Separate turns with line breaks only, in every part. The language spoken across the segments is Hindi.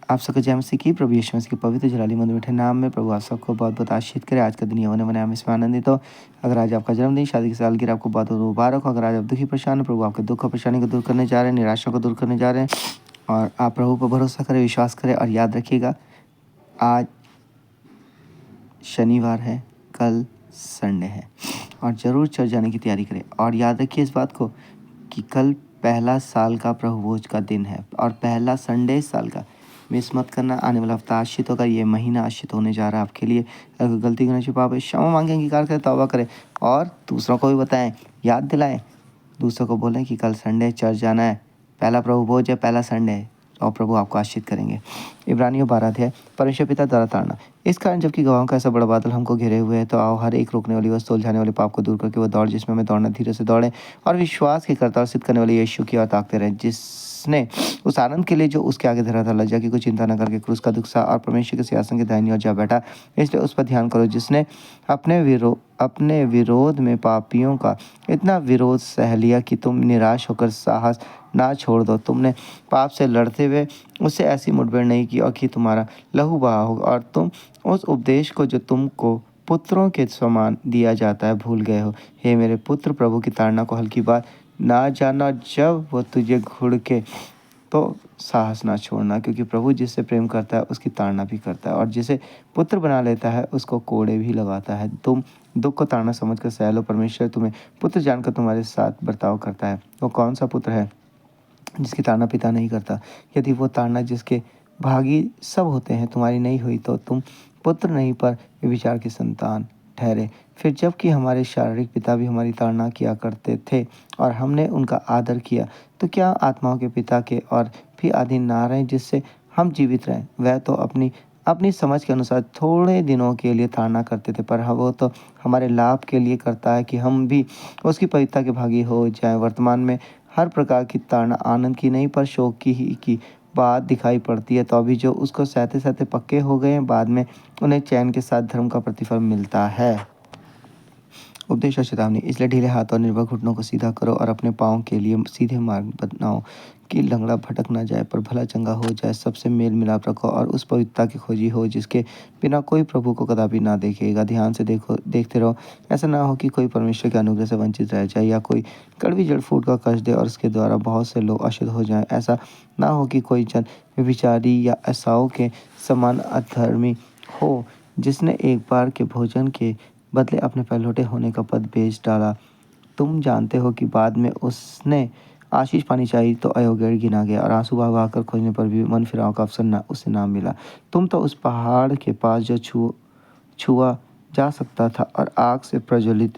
आप सबको जय मसीह की। प्रभु यीशु मसीह के पवित्र जलाली मधुर मीठे नाम में प्रभु आप सबको बहुत बहुत आशीष करे। आज का दिन यहोवा ने बनाया, हम इसमें आनंदित हो। अगर आज आपका जन्मदिन, शादी की सालगिरह, आपको बहुत बहुत मुबारक हो। अगर आज आप दुखी परेशान हो, प्रभु आपके दुख और परेशानी को दूर करने जा रहे हैं, निराशा को दूर करने जा रहे हैं। और आप प्रभु पर भरोसा करें, विश्वास करें और याद रखिएगा आज शनिवार है, कल संडे है और ज़रूर चर्च जाने की तैयारी करें। और याद रखिए इस बात को कि कल पहला साल का प्रभु भोज का दिन है और पहला संडे साल का मिस मत करना। आने वाला हफ्ता आश्रित होगा, ये महीना आश्रित होने जा रहा है आपके लिए। अगर गलती करने से पाप है, क्षमा मांगे, अंगीकार करें, तौबा करें और दूसरों को भी बताएं, याद दिलाएं, दूसरों को बोलें कि कल संडे चर्च जाना है, पहला प्रभु भोज है, पहला संडे है और प्रभु आपको आशीष करेंगे। इब्रानियों 12 अध्याय, परमेश्वर पिता द्वारा ताड़ना। इस कारण जबकि गवाहों का ऐसा बड़ा बादल हमको घेरे हुए है, तो आओ हर एक रोकने वाली वस्तु, उलझाने वाले पाप को दूर करके वो दौड़ जिसमें हमें दौड़ना, धीरे से दौड़ें और विश्वास के करता और सिद्ध करने वाले यीशु की ओर ताकते रहें, जिसने उस आनंद के लिए जो उसके आगे धरा था, लज्जा की कोई चिंता न करके क्रूस का दुख सहा और परमेश्वर के सिंहासन के दाहिनी ओर जा बैठा। इसलिए उस पर ध्यान करो, जिसने अपने विरोध में पापियों का इतना विरोध सह लिया कि तुम निराश होकर साहस ना छोड़ दो। तुमने पाप से लड़ते हुए उससे ऐसी मुठभेड़ नहीं की और कि तुम्हारा लहू बहा हो, और तुम उस उपदेश को जो तुमको पुत्रों के समान दिया जाता है भूल गए हो। हे मेरे पुत्र, प्रभु की ताड़ना को हल्की बात ना जाना। जब वो तुझे घुड़के तो साहस ना छोड़ना, क्योंकि प्रभु जिससे प्रेम करता है उसकी ताड़ना भी करता है, और जिसे पुत्र बना लेता है उसको कोड़े भी लगाता है। तुम दुख को ताड़ना समझकर सह लो, परमेश्वर तुम्हें पुत्र जानकर तुम्हारे साथ बर्ताव करता है। वो कौन सा पुत्र है जिसकी ताड़ना पिता नहीं करता? यदि वो ताड़ना जिसके भागी सब होते हैं तुम्हारी नहीं हुई, तो तुम पुत्र नहीं पर विचार की संतान ठहरे। फिर जबकि हमारे शारीरिक पिता भी हमारी ताड़ना किया करते थे और हमने उनका आदर किया, तो क्या आत्माओं के पिता के और भी अधीन ना रहें, जिससे हम जीवित रहें? वह तो अपनी अपनी समझ के अनुसार थोड़े दिनों के लिए ताड़ना करते थे, पर वो तो हमारे लाभ के लिए करता है कि हम भी उसकी पवित्रता के भागी हो जाएं। वर्तमान में हर प्रकार की ताड़ना आनंद की नहीं पर शोक की बात दिखाई पड़ती है, तो अभी जो उसको सहते सहते पक्के हो गए हैं, बाद में उन्हें चैन के साथ धर्म का प्रतिफल मिलता है। उपदेश और चेतावनी। इसलिए ढीले हाथ और निर्भर घुटनों को सीधा करो और अपने पाँव के लिए सीधे मार्ग बनाओ कि लंगड़ा भटक ना जाए पर भला चंगा हो जाए। सबसे मेल मिलाप रखो और उस पवित्रता की खोजी हो जिसके बिना कोई प्रभु को कदापि ना देखेगा। ध्यान से देखते रहो, ऐसा ना हो कि कोई परमेश्वर के अनुग्रह से वंचित रह जाए या कोई कड़वी जड़ फूट का कष्ट दे और उसके द्वारा बहुत से लोग अशुद्ध हो जाएं। ऐसा ना हो कि कोई जन व्यभिचारी या एसाव के समान अधर्मी हो, जिसने एक बार के भोजन के बदले अपने पहलौठे होने का पद बेच डाला। तुम जानते हो कि बाद में उसने आशीष पानी चाहिए तो अयोग्य गिना गया और आंसू बहा कर खोजने पर भी मन फिराव का अवसर उसे ना मिला। तुम तो उस पहाड़ के पास जो छुआ जा सकता था और आग से प्रज्वलित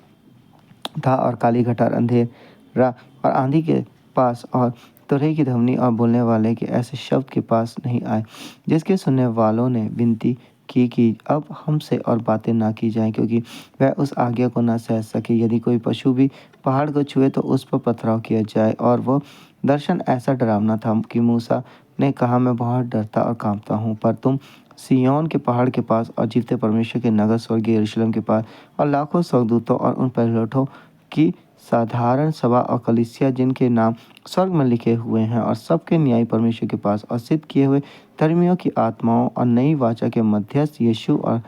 था और काली घटार अंधेरा और आंधी के पास और तुरही की ध्वनि और बोलने वाले के ऐसे शब्द के पास नहीं आए, जिसके सुनने वालों ने विनती की कि अब हमसे और बातें ना की जाएं, क्योंकि वह उस आज्ञा को ना सह सके। यदि कोई पशु भी पहाड़ को छुए तो उस पर पथराव किया जाए। और वो दर्शन ऐसा डरावना था कि मूसा ने कहा, मैं बहुत डरता और कांपता हूँ। पर तुम सिय्योन के पहाड़ के पास और जीवते परमेश्वर के नगर स्वर्गीय यरूशलेम के पास और लाखों स्वर्गदूतों और उन पहिलौठों की साधारण सभा और कलीसिया जिनके नाम स्वर्ग में लिखे हुए हैं और सबके न्यायी परमेश्वर के पास और सिद्ध किए हुए धर्मियों की आत्माओं और नई वाचा के मध्यस्थ यीशु और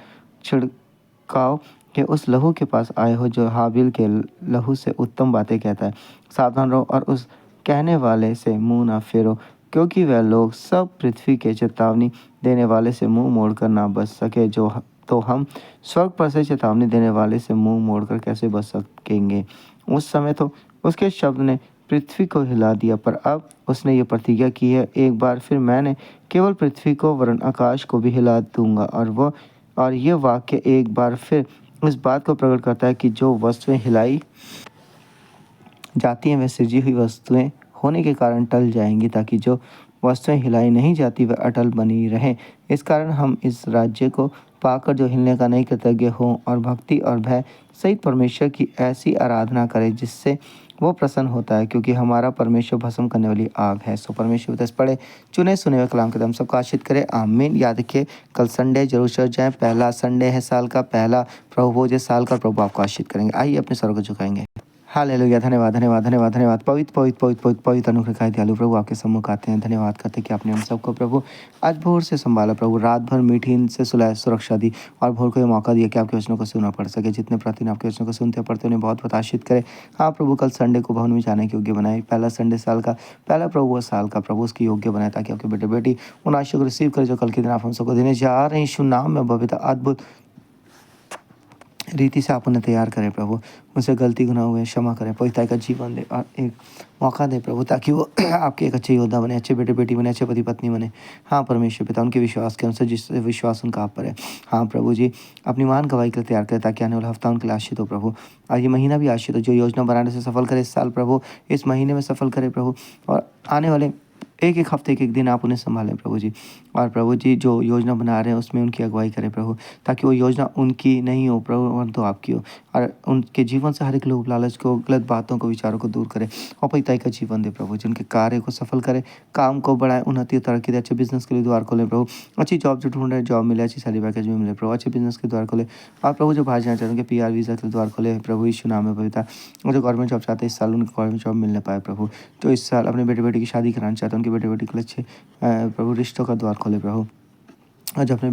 छिड़काव के उस लहू के पास आए हो जो हाबिल के लहू से उत्तम बातें कहता है। सावधान रहो और उस कहने वाले से मुंह ना फेरो, क्योंकि वह लोग सब पृथ्वी के चेतावनी देने वाले से मुंह मोड़कर ना बच सके। तो हम स्वर्ग पर से चेतावनी देने वाले से मुंह मोड़कर कैसे बच सकेंगे? उस समय तो उसके शब्द ने पृथ्वी को हिला दिया, पर अब उसने ये प्रतिज्ञा की है, एक बार फिर मैंने केवल पृथ्वी को वरन आकाश को भी हिला दूंगा। और ये वाक्य एक बार फिर इस बात को प्रकट करता है कि जो वस्तुएं हिलाई जाती हैं वे सृजी हुई वस्तुएं होने के कारण टल जाएंगी, ताकि जो वस्तुएं हिलाई नहीं जाती वह अटल बनी रहें। इस कारण हम इस राज्य को पाकर जो हिलने का नहीं कृतज्ञ हों और भक्ति और भय सहित परमेश्वर की ऐसी आराधना करें जिससे वो प्रसन्न होता है, क्योंकि हमारा परमेश्वर भस्म करने वाली आग है। सो परमेश्वर दस पढ़े चुने सुने हुए कलाम के दम सबको आशीष करे, आमीन। याद रखिए कल संडे जरूर चर्च जाएं, पहला संडे है साल का, पहला प्रभु भोज है साल का। प्रभु आपको आशीष करेंगे। आइए अपने सर को झुकाएंगे। हालेलुया। धन्यवाद, धन्यवाद, धन्यवाद, धन्यवाद। पवित्र, पवित्र, पवित्र, पवित्र, पवित्र अनुग्रहकारी दयालु प्रभु आपके सम्मुख आते हैं। धन्यवाद करते हैं कि आपने हम सबको प्रभु आज भोर से संभाला प्रभु, रात भर मीठी नींद से सुलाया, सुरक्षा दी और भोर को ये मौका दिया कि आपके वचनों को सुना पड़ सके। जितने प्रतिदिन आपके वचनों को सुनते हैं, पढ़ते हैं, उन्हें बहुत प्रकाशित करें। हाँ प्रभु, कल संडे को भवन में जाने के योग्य बनाए। पहला संडे साल का, पहला प्रभु वो साल का प्रभु उसकी योग्य बनाए, ताकि आपके बेटे बेटी उन आशीष को रिसीव करे जो कल के दिन आप हम सबको देने जा रहे हैं। यीशु नाम में भव्यता अद्भुत रीति से आप उन्हें तैयार करें प्रभु। उनसे गलती गुनाह हुए क्षमा करें, पवित्रता का जीवन दे और एक मौका दे प्रभु, ताकि वो आपके एक अच्छे योद्धा बने, अच्छे बेटे बेटी बने, अच्छे पति पत्नी बने। हाँ परमेश्वर पिता, उनके विश्वास के अनुसार जिस विश्वास उनका आप पर है। हाँ प्रभु जी, अपनी महान गवाही के लिए तैयार करें, ताकि आने वाला हफ्ता उनके लिए आशीष हो प्रभु। आज ये महीना भी आशीष हो, जो योजना बनाने से सफल करे इस साल प्रभु, इस महीने में सफल करे प्रभु, और आने वाले एक एक हफ्ते, एक एक दिन आप उन्हें संभालें प्रभु जी। और प्रभु जी, जो योजना बना रहे हैं उसमें उनकी अगुवाई करें प्रभु, ताकि वो योजना उनकी नहीं हो प्रभु, परंतु आपकी हो। और उनके जीवन से हर एक लोभ लालच को, गलत बातों को, विचारों को दूर करे और पवित्रता का जीवन दे प्रभु। जिनके कार्य को सफल करे, काम को बढ़ाए, उन्नति और तरक्की दे, अच्छे बिजनेस के लिए द्वार खोले प्रभु। अच्छी जॉब जो ढूंढ रहे जॉब मिले, अच्छी सैलरी पैकेज भी मिले प्रभु, अच्छे बिजनेस के द्वार खोले। और प्रभु जो बाहर जाना चाहते हैं, PR वीज़ा के द्वार खोले प्रभु यीशु नाम में पवित्रता। और जो गवर्नमेंट जॉब चाहते हैं इस साल, उनको गवर्नमेंट जॉब मिलने पाए प्रभु। तो इस साल अपने बेटे बेटी की शादी कराना चाहते हैं, उनके बेटे बेटी के लिए अच्छे प्रभु रिश्तों का द्वार खोले प्रभु। आज अपने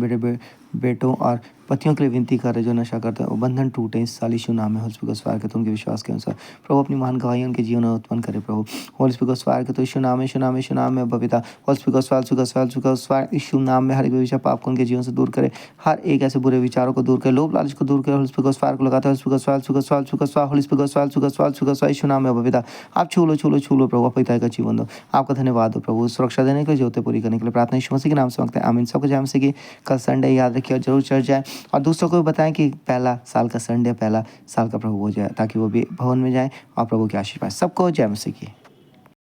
बेटों और पतियों के लिए विनती कर रहे जो नशा करते हैं, वो बंधन टूटे इस साल यीशु नाम में। होली स्पिरिट को सवार करते उनके विश्वास के अनुसार प्रभु, अपनी महान गवाही उनके जीवन में उत्पन्न करे प्रभु। होली स्पिरिट को सवार करते यीशु नाम में, यीशु नाम में, यीशु नाम में बबीता। होली स्पिरिट को सवार यीशु नाम में, हर एक विचार पाप को उनके जीवन से दूर करे, हर एक ऐसे बुरे विचारों को दूर करे, लोभ लालच को दूर करे। होली स्पिरिट को सवार को लगाते हैं, होली स्पिरिट को सवार यीशु नाम में बबीता। आप छू लो प्रभु, पिता का जीवन दो। आपका धन्यवाद हो प्रभु, सुरक्षा देने के लिए, ज्योति पूरी करने के लिए प्रार्थना यीशु मसीह के नाम से मांगते हैं, आमीन। सबको जय मसीह की। कल संडे याद रखिए और जरूर चर्च जाए, और दूसरों को भी बताएं कि पहला साल का संडे, पहला साल का प्रभु हो जाए, ताकि वो भी भवन में जाए और प्रभु की आशीष पाए। सबको जय मसीह की।